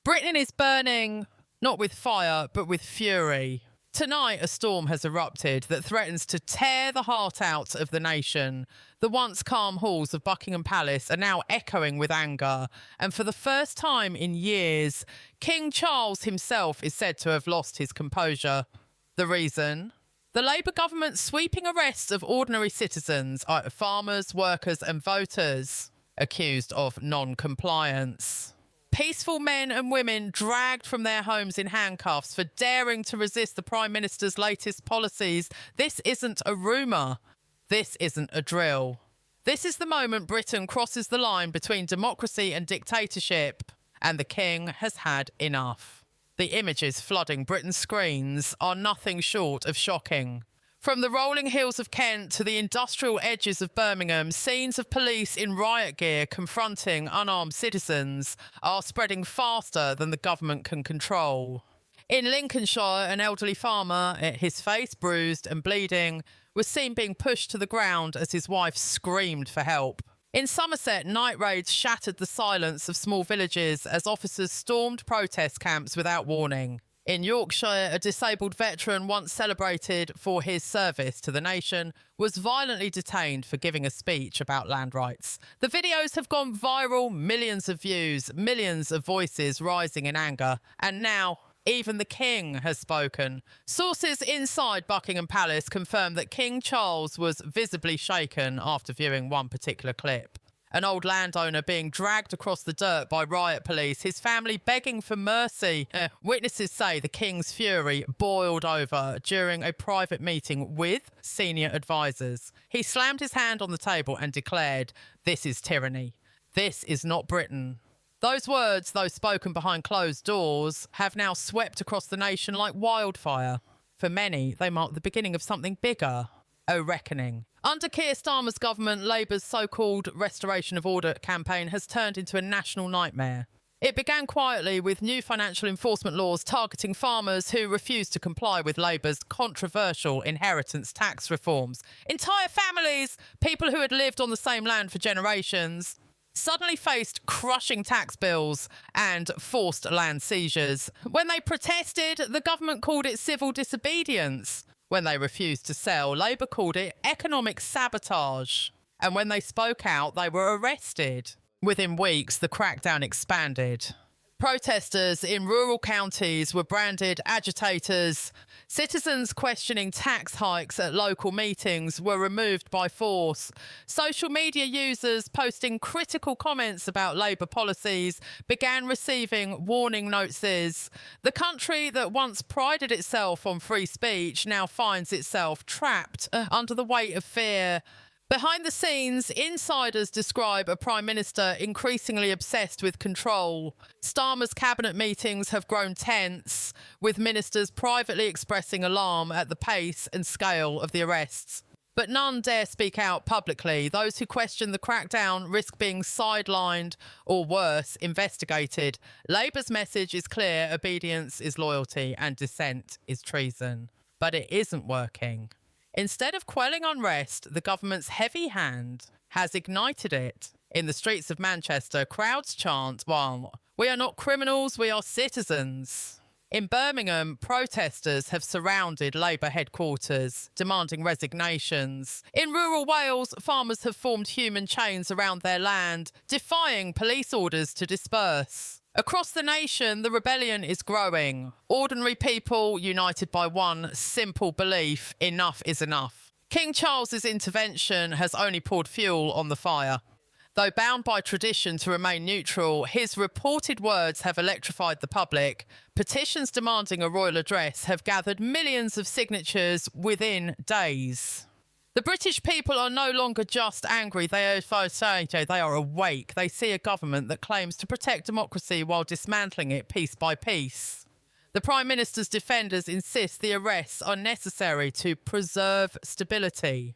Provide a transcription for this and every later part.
Britain is burning, not with fire, but with fury. Tonight, a storm has erupted that threatens to tear the heart out of the nation. The once calm halls of Buckingham Palace are now echoing with anger. And for the first time in years, King Charles himself is said to have lost his composure. The reason? The Labour government's sweeping arrests of ordinary citizens, farmers, workers and voters, accused of non-compliance. Peaceful men and women dragged from their homes in handcuffs for daring to resist the Prime Minister's latest policies. This isn't a rumour. This isn't a drill. This is the moment Britain crosses the line between democracy and dictatorship, and the King has had enough. The images flooding Britain's screens are nothing short of shocking. From the rolling hills of Kent to the industrial edges of Birmingham, scenes of police in riot gear confronting unarmed citizens are spreading faster than the government can control. In Lincolnshire, an elderly farmer, his face bruised and bleeding, was seen being pushed to the ground as his wife screamed for help. In Somerset, night raids shattered the silence of small villages as officers stormed protest camps without warning. In Yorkshire, a disabled veteran once celebrated for his service to the nation was violently detained for giving a speech about land rights. The videos have gone viral, millions of views, millions of voices rising in anger, and now even the King has spoken. Sources inside Buckingham Palace confirm that King Charles was visibly shaken after viewing one particular clip. An old landowner being dragged across the dirt by riot police, his family begging for mercy. Witnesses say the King's fury boiled over during a private meeting with senior advisors. He slammed his hand on the table and declared, "This is tyranny. This is not Britain." Those words, though spoken behind closed doors, have now swept across the nation like wildfire. For many, they mark the beginning of something bigger, a reckoning. Under Keir Starmer's government, Labour's so-called Restoration of Order campaign has turned into a national nightmare. It began quietly with new financial enforcement laws targeting farmers who refused to comply with Labour's controversial inheritance tax reforms. Entire families, people who had lived on the same land for generations, suddenly faced crushing tax bills and forced land seizures. When they protested, the government called it civil disobedience. When they refused to sell, Labour called it economic sabotage. And when they spoke out, they were arrested. Within weeks, the crackdown expanded. Protesters in rural counties were branded agitators. Citizens questioning tax hikes at local meetings were removed by force. Social media users posting critical comments about Labour policies began receiving warning notices. The country that once prided itself on free speech now finds itself trapped under the weight of fear. Behind the scenes, insiders describe a Prime Minister increasingly obsessed with control. Starmer's cabinet meetings have grown tense, with ministers privately expressing alarm at the pace and scale of the arrests. But none dare speak out publicly. Those who question the crackdown risk being sidelined or worse, investigated. Labour's message is clear: obedience is loyalty and dissent is treason. But it isn't working. Instead of quelling unrest, the government's heavy hand has ignited it. In the streets of Manchester, crowds chant, "Well, we are not criminals, we are citizens." In Birmingham, protesters have surrounded Labour headquarters, demanding resignations. In rural Wales, farmers have formed human chains around their land, defying police orders to disperse. Across the nation, the rebellion is growing. Ordinary people united by one simple belief: enough is enough. King Charles's intervention has only poured fuel on the fire. Though bound by tradition to remain neutral, his reported words have electrified the public. Petitions demanding a royal address have gathered millions of signatures within days. The British people are no longer just angry, they are awake. They see a government that claims to protect democracy while dismantling it piece by piece. The Prime Minister's defenders insist the arrests are necessary to preserve stability.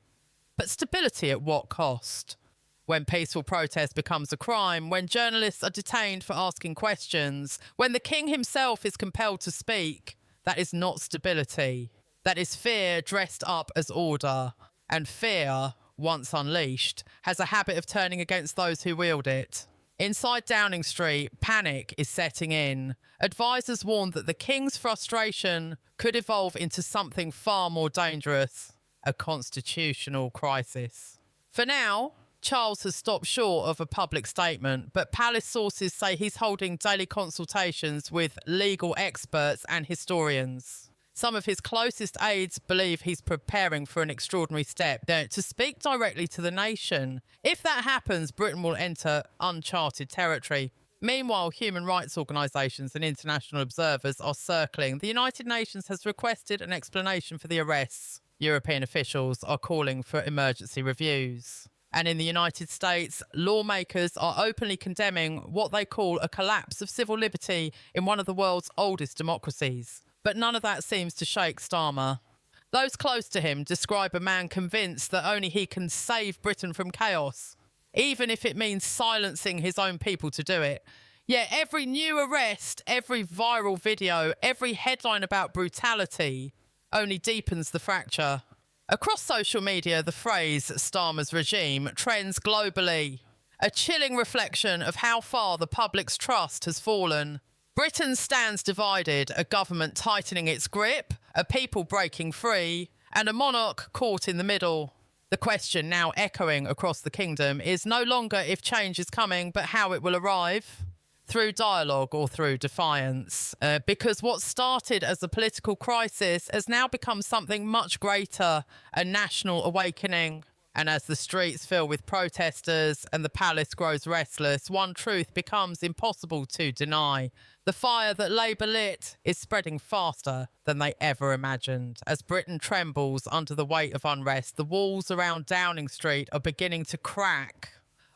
But stability at what cost? When peaceful protest becomes a crime, when journalists are detained for asking questions, when the King himself is compelled to speak, that is not stability. That is fear dressed up as order. And fear, once unleashed, has a habit of turning against those who wield it. Inside Downing Street, panic is setting in. Advisors warn that the King's frustration could evolve into something far more dangerous, a constitutional crisis. For now, Charles has stopped short of a public statement, but palace sources say he's holding daily consultations with legal experts and historians. Some of his closest aides believe he's preparing for an extraordinary step to speak directly to the nation. If that happens, Britain will enter uncharted territory. Meanwhile, human rights organisations and international observers are circling. The United Nations has requested an explanation for the arrests. European officials are calling for emergency reviews. And in the United States, lawmakers are openly condemning what they call a collapse of civil liberty in one of the world's oldest democracies. But none of that seems to shake Starmer. Those close to him describe a man convinced that only he can save Britain from chaos, even if it means silencing his own people to do it. Yet every new arrest, every viral video, every headline about brutality only deepens the fracture. Across social media, the phrase Starmer's regime trends globally, a chilling reflection of how far the public's trust has fallen. Britain stands divided, a government tightening its grip, a people breaking free, and a monarch caught in the middle. The question now echoing across the kingdom is no longer if change is coming, but how it will arrive. Through dialogue or through defiance. Because what started as a political crisis has now become something much greater, a national awakening. And as the streets fill with protesters and the palace grows restless, one truth becomes impossible to deny. The fire that Labour lit is spreading faster than they ever imagined. As Britain trembles under the weight of unrest, the walls around Downing Street are beginning to crack.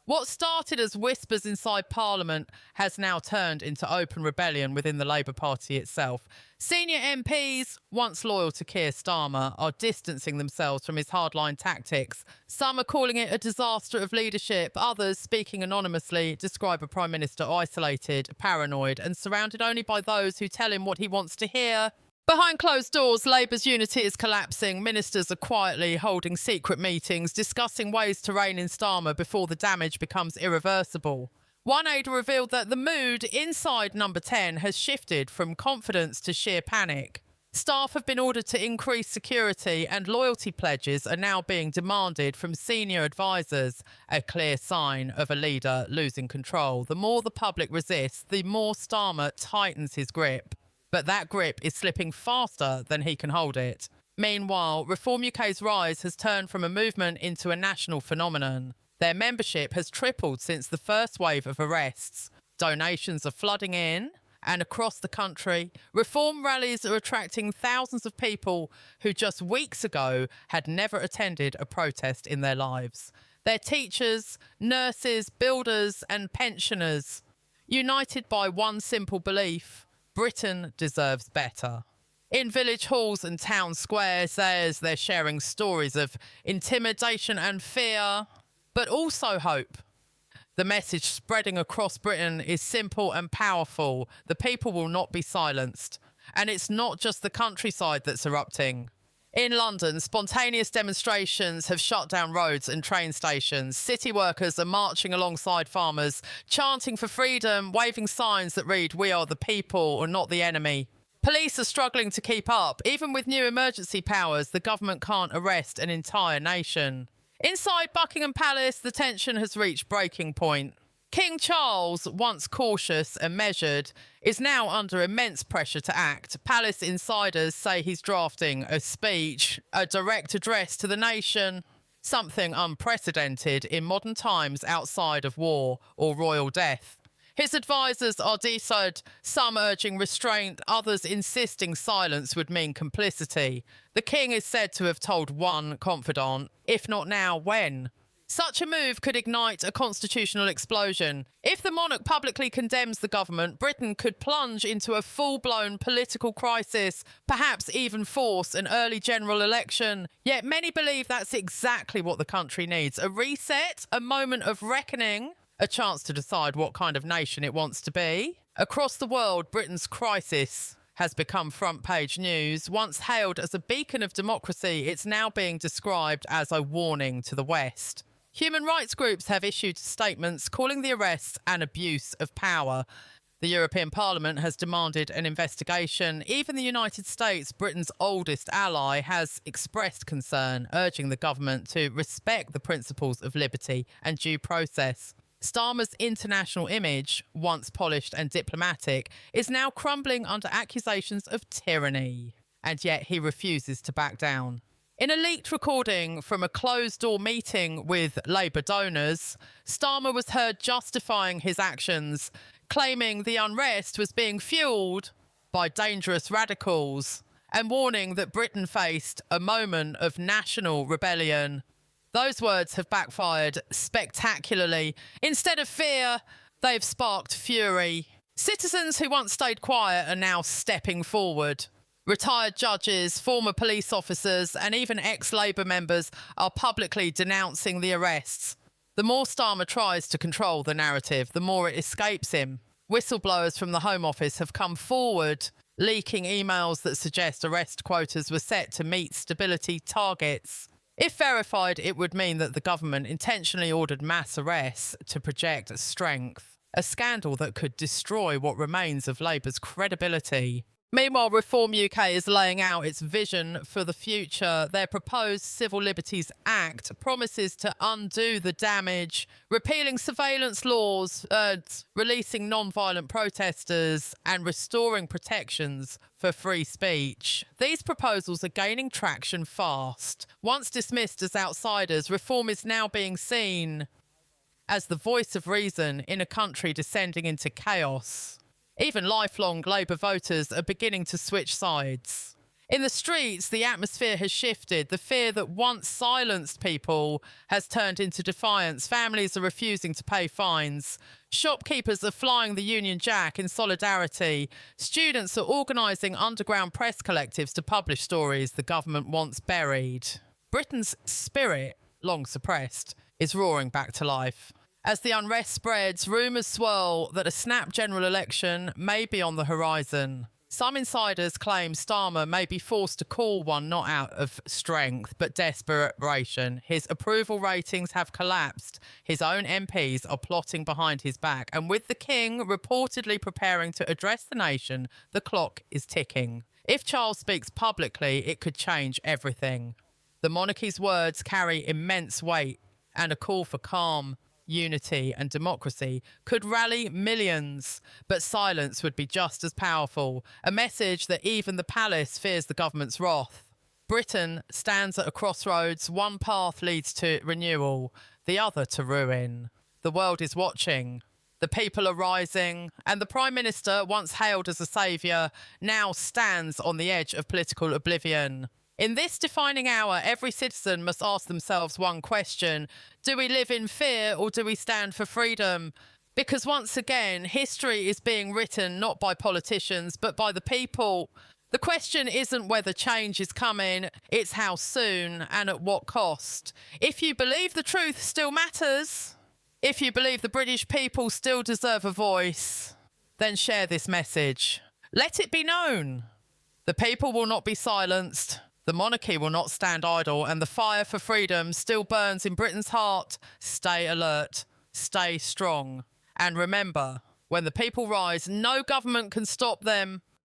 What started as whispers inside Parliament has now turned into open rebellion within the Labour Party itself. Senior MPs, once loyal to Keir Starmer, are distancing themselves from his hardline tactics. Some are calling it a disaster of leadership. Others, speaking anonymously, describe a Prime Minister isolated, paranoid, and surrounded only by those who tell him what he wants to hear. Behind closed doors, Labour's unity is collapsing. Ministers are quietly holding secret meetings, discussing ways to rein in Starmer before the damage becomes irreversible. One aide revealed that the mood inside Number 10 has shifted from confidence to sheer panic. Staff have been ordered to increase security and loyalty pledges are now being demanded from senior advisors, a clear sign of a leader losing control. The more the public resists, the more Starmer tightens his grip. But that grip is slipping faster than he can hold it. Meanwhile, Reform UK's rise has turned from a movement into a national phenomenon. Their membership has tripled since the first wave of arrests. Donations are flooding in, and across the country, Reform rallies are attracting thousands of people who just weeks ago had never attended a protest in their lives. They're teachers, nurses, builders, and pensioners, united by one simple belief: Britain deserves better. In village halls and town squares, they're sharing stories of intimidation and fear, but also hope. The message spreading across Britain is simple and powerful. The people will not be silenced. And it's not just the countryside that's erupting. In London, spontaneous demonstrations have shut down roads and train stations. City workers are marching alongside farmers, chanting for freedom, waving signs that read, "We are the people," or "Not the enemy." Police are struggling to keep up. Even with new emergency powers, the government can't arrest an entire nation. Inside Buckingham Palace, the tension has reached breaking point. King Charles, once cautious and measured, is now under immense pressure to act. Palace insiders say he's drafting a speech, a direct address to the nation, something unprecedented in modern times outside of war or royal death. His advisors are decided, some urging restraint, others insisting silence would mean complicity. The king is said to have told one confidant, "If not now, when?" Such a move could ignite a constitutional explosion. If the monarch publicly condemns the government, Britain could plunge into a full-blown political crisis, perhaps even force an early general election. Yet many believe that's exactly what the country needs: a reset, a moment of reckoning, a chance to decide what kind of nation it wants to be. Across the world, Britain's crisis has become front-page news. Once hailed as a beacon of democracy, it's now being described as a warning to the West. Human rights groups have issued statements calling the arrests an abuse of power. The European Parliament has demanded an investigation. Even the United States, Britain's oldest ally, has expressed concern, urging the government to respect the principles of liberty and due process. Starmer's international image, once polished and diplomatic, is now crumbling under accusations of tyranny. And yet he refuses to back down. In a leaked recording from a closed-door meeting with Labour donors, Starmer was heard justifying his actions, claiming the unrest was being fuelled by dangerous radicals and warning that Britain faced a moment of national rebellion. Those words have backfired spectacularly. Instead of fear, they've sparked fury. Citizens who once stayed quiet are now stepping forward. Retired judges, former police officers, and even ex-Labour members are publicly denouncing the arrests. The more Starmer tries to control the narrative, the more it escapes him. Whistleblowers from the Home Office have come forward, leaking emails that suggest arrest quotas were set to meet stability targets. If verified, it would mean that the government intentionally ordered mass arrests to project strength, a scandal that could destroy what remains of Labour's credibility. Meanwhile, Reform UK is laying out its vision for the future. Their proposed Civil Liberties Act promises to undo the damage, repealing surveillance laws, releasing non-violent protesters, and restoring protections for free speech. These proposals are gaining traction fast. Once dismissed as outsiders, reform is now being seen as the voice of reason in a country descending into chaos. Even lifelong Labour voters are beginning to switch sides. In the streets, the atmosphere has shifted. The fear that once silenced people has turned into defiance. Families are refusing to pay fines. Shopkeepers are flying the Union Jack in solidarity. Students are organising underground press collectives to publish stories the government wants buried. Britain's spirit, long suppressed, is roaring back to life. As the unrest spreads, rumours swirl that a snap general election may be on the horizon. Some insiders claim Starmer may be forced to call one not out of strength, but desperation. His approval ratings have collapsed. His own MPs are plotting behind his back. And with the King reportedly preparing to address the nation, the clock is ticking. If Charles speaks publicly, it could change everything. The monarchy's words carry immense weight, and a call for calm, unity and democracy could rally millions, but silence would be just as powerful, a message that even the palace fears the government's wrath. Britain stands at a crossroads. One path leads to renewal, the other to ruin. The world is watching. The people are rising, and the Prime Minister, once hailed as a saviour, now stands on the edge of political oblivion. In this defining hour, every citizen must ask themselves one question: do we live in fear or do we stand for freedom? Because once again, history is being written not by politicians, but by the people. The question isn't whether change is coming, it's how soon and at what cost. If you believe the truth still matters, if you believe the British people still deserve a voice, then share this message. Let it be known. The people will not be silenced. The monarchy will not stand idle, and the fire for freedom still burns in Britain's heart. Stay alert, stay strong, and remember, when the people rise, no government can stop them.